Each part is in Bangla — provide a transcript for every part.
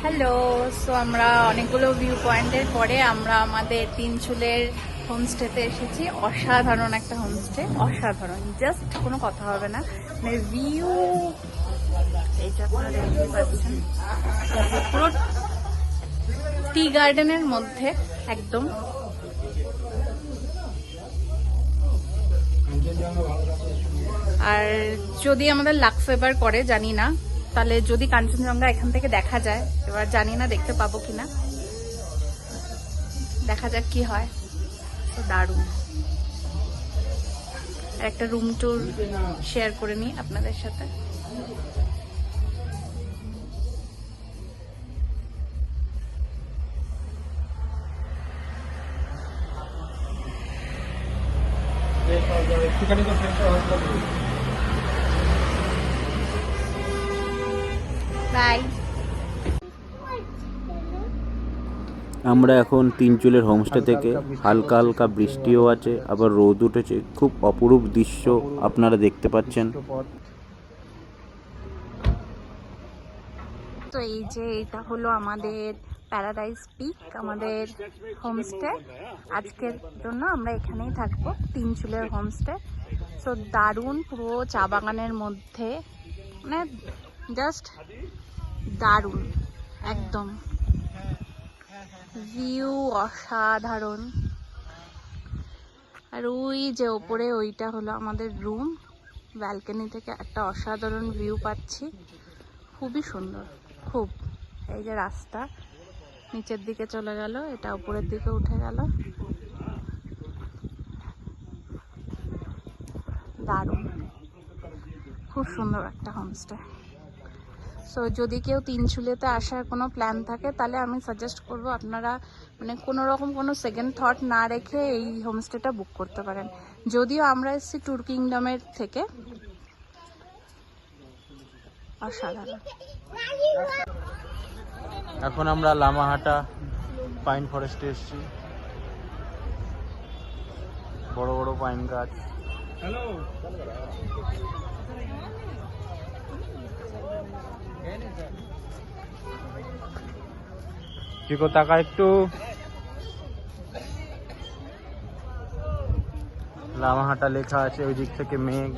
হ্যালো, সো আমরা অনেকগুলো ভিউ পয়েন্টের পরে আমরা আমাদের তিনচুলের হোমস্টেতে এসেছি। অসাধারণ একটা হোমস্টে, অসাধারণ, জাস্ট কোনো কথা হবে না। মানে ভিউ এইটা আপনারা দেখতে পাচ্ছেন, পুরো টি গার্ডেনের মধ্যে একদম। আর যদি আমাদের লাক ফেভার করে জানি না, তাহলে যদি কাঞ্চনজঙ্ঘা এখান থেকে দেখা যায়, এবার জানি না দেখতে পাবো কিনা, দেখা যাক কি হয়। তো দারুণ একটা রুম ট্যুর শেয়ার করে নিই আপনাদের সাথে। বাই। আমরা এখন তিনচুলের হোমস্টে থেকে, হালকা হালকা বৃষ্টিও আছে, আবার রোদ উঠেছে, খুব অপরূপ দৃশ্য আপনারা দেখতে পাচ্ছেন। তো এই যে এটা হলো আমাদের প্যারাডাইস পিক, আমাদের হোমস্টে। আজকের জন্য আমরা এখানেই থাকবো, তিনচুলের হোমস্টে। সো দারুণ, পুরো চা বাগানের মধ্যে, মানে জাস্ট দারুণ একদম, ভিউ অসাধারণ। আর ওই যে ওপরে ওইটা হলো আমাদের রুম, ব্যালকনি থেকে একটা অসাধারণ ভিউ পাচ্ছি, খুবই সুন্দর, খুব। এই যে রাস্তা নিচের দিকে চলে গেল, এটা উপরের দিকে উঠে গেল, দারুণ, খুব সুন্দর একটা হোমস্টে। সো যদি কেউ তিনচুলেতে আসার কোনো প্ল্যান থাকে, তাহলে আমি সাজেস্ট করব আপনারা মানে কোনো রকম কোনো সেকেন্ড থট না রেখে এই হোমস্টেটা বুক করতে পারেন। যদিও আমরা এসেছি ট্যুর কিংডমের থেকে, অসাধারণ। এখন আমরা লামাহাটা পাইন ফরেস্টে এসেছি, বড় বড় পাইন গাছ। চিকো তাকা একটু। লামাহাটা লেখা আছে, ওই দিক থেকে মেঘ।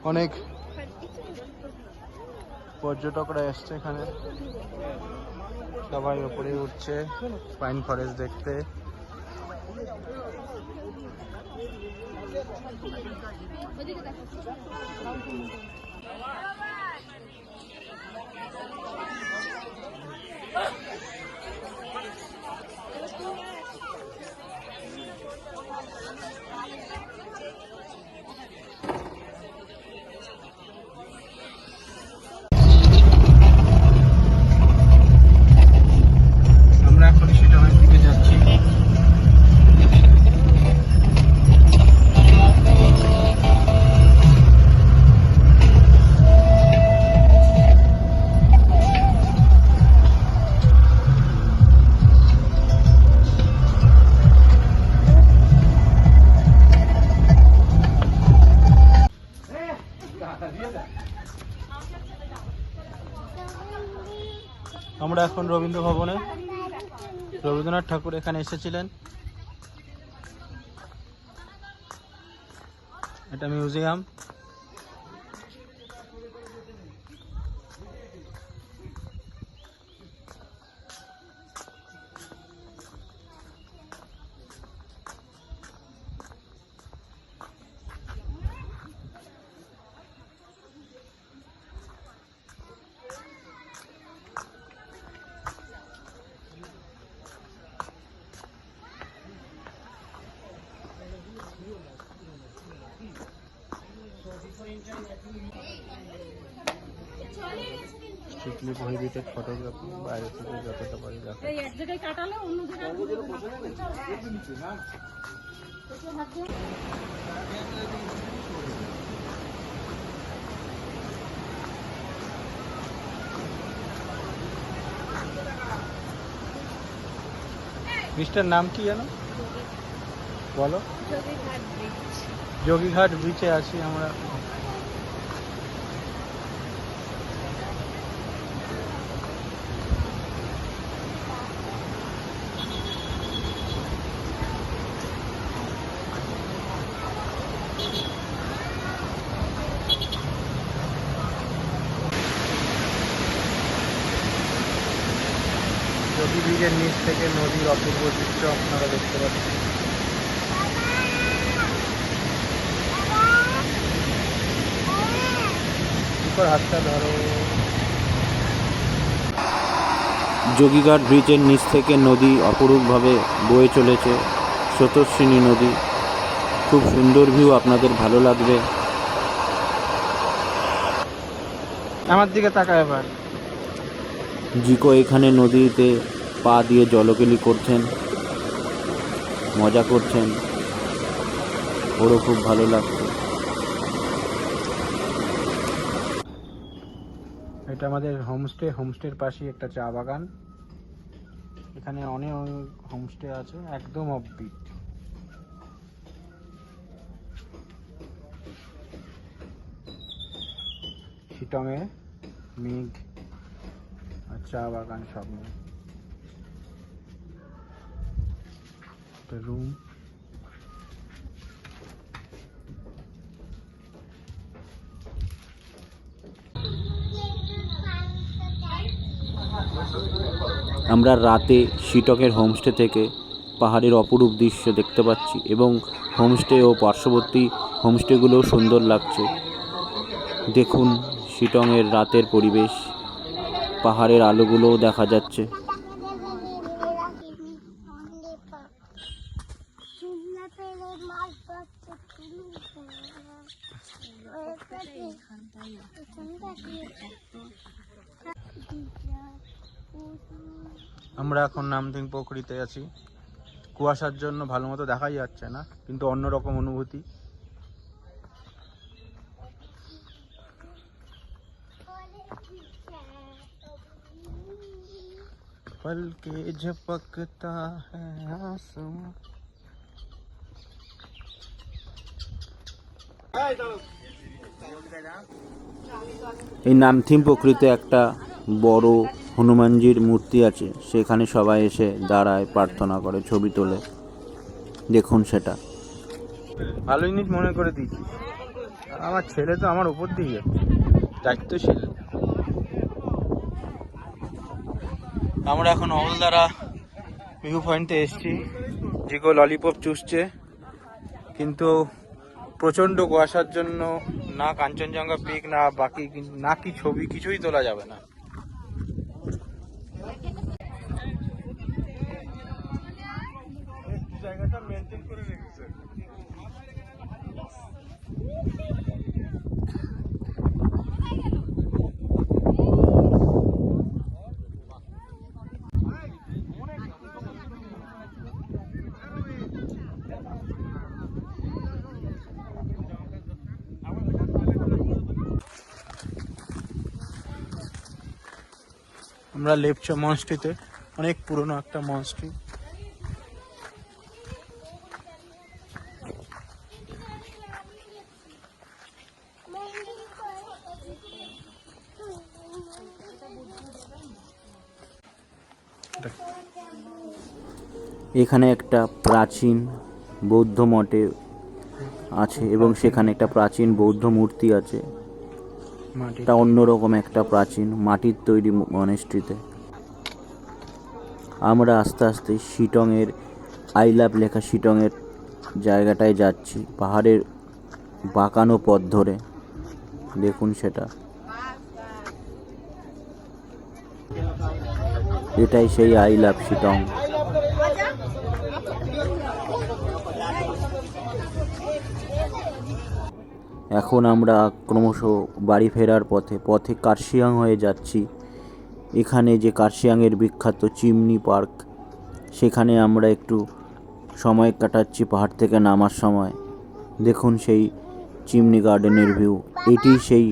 অনেক পর্যটকরা এসছে এখানে, সবাই উপরে উঠছে পাইন ফরেস্ট দেখতে। আমরা এখন সেটার দিকে যাচ্ছি। আমরা এখন রবীন্দ্র ভবনে, রবীন্দ্রনাথ ঠাকুর এখানে এসেছিলেন। এটা মিউজিয়াম। স্ট্রিক্টলি প্রহিবিটেড ফটোগ্রাফি, বাইরে থেকে যতটা পারি দেখা। ব্রিজটার নাম কি জানো বলো? যোগীঘাট ব্রিজে আছি আমরা। জকি ব্রিজের নিচ থেকে নদীর অপূর্ব দৃশ্য আপনারা দেখতে পাচ্ছেন। উপর হাতটা ধরো। যোগীঘাট ব্রিজের নিচ থেকে নদী অপরূপভাবে বয়ে চলেছে, স্রোতস্বিনী নদী। খুব সুন্দর ভিউ, আপনাদের ভালো লাগবে। আমার দিকে তাকায় এবার। জিকো এখানে নদীতে পা দিয়ে জলকেলি করছেন, মজা করছেন, ওরও খুব ভালো লাগছে। এটা আমাদের হোমস্টে। হোমস্টের পাশেই একটা চা বাগান। এখানে অনেক হোমস্টে আছে, একদম অফবিট। শিটংয়ে মেঘ আর চা বাগান সব নিয়ে একটা রুম। আমরা রাতে শিটকের হোমস্টে থেকে পাহাড়ের অপরূপ দৃশ্য দেখতে পাচ্ছি এবং হোমস্টে ও পার্শ্ববর্তী হোমস্টেগুলোও সুন্দর লাগছে। দেখুন শিটংয়ের রাতের পরিবেশ, পাহাড়ের আলোগুলোও দেখা যাচ্ছে। আমরা এখন নামথিং পোখরিতে আছি। কুয়াশার জন্য ভালো মতো দেখাই যাচ্ছে না, কিন্তু অন্যরকম অনুভূতি। पल के झपकता है आसमां। এই নামথিম প্রকৃতিতে একটা বড় হনুমানজির মূর্তি আছে, সেখানে সবাই এসে দাঁড়ায়, প্রার্থনা করে, ছবি তোলে। দেখুন সেটা। ভালো জিনিস মনে করে দিয়েছি। আমার ছেলে তো আমার উপর দিয়ে যাচ্ছে, দায়িত্বশীল। আমরা এখন অবলদারা ভিউ পয়েন্টে এসেছি। জিকো ললিপপ চুষছে, কিন্তু প্রচণ্ড কুয়াশার জন্য না কাঞ্চনজঙ্ঘা পিক না বাকি না কি ছবি কিছুই তোলা যাবে না। জায়গাটা মেনটেন করে রেখেছে। আমরা লেপচা মনস্ট্রিতে, অনেক পুরনো একটা মনস্ট্রি। এখানে একটা প্রাচীন বৌদ্ধ মঠে আছে এবং সেখানে একটা প্রাচীন বৌদ্ধ মূর্তি আছে। এটা অন্যরকম একটা প্রাচীন মাটির তৈরি মনেস্ট্রিতে। আমরা আস্তে আস্তে শিটংয়ের আই লাভ লেখা শিটংয়ের জায়গাটায় যাচ্ছি, পাহাড়ের বাঁকানো পথ ধরে। দেখুন সেটা। এটাই সেই আই লাভ শিটং। এখন আমরা ক্রমশ বাড়ি ফেরার পথে কার্শিয়াং হয়ে যাচ্ছি। এখানে যে কার্শিয়াংয়ের বিখ্যাত চিমনি পার্ক, সেখানে আমরা একটু সময় কাটাচ্ছি পাহাড় থেকে নামার সময়। দেখুন সেই চিমনি গার্ডেনের ভিউ। এটি সেই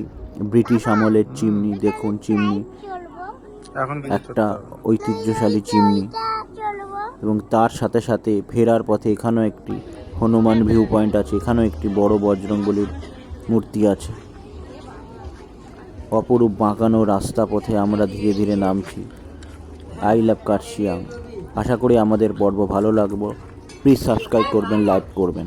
ব্রিটিশ আমলের চিমনি। দেখুন চিমনি, একটা ঐতিহ্যশালী চিমনি। এবং তার সাথে সাথে ফেরার পথে এখানেও একটি হনুমান ভিউ পয়েন্ট আছে, এখানেও একটি বড় বজরংবলীর মূর্তি আছে। অপরূপ বাঁকানো রাস্তা পথে আমরা ধীরে ধীরে নামছি। I love Kurseong. আশা করি আমাদের পর্ব ভালো লাগবে। প্লিজ সাবস্ক্রাইব করবেন, লাইক করবেন।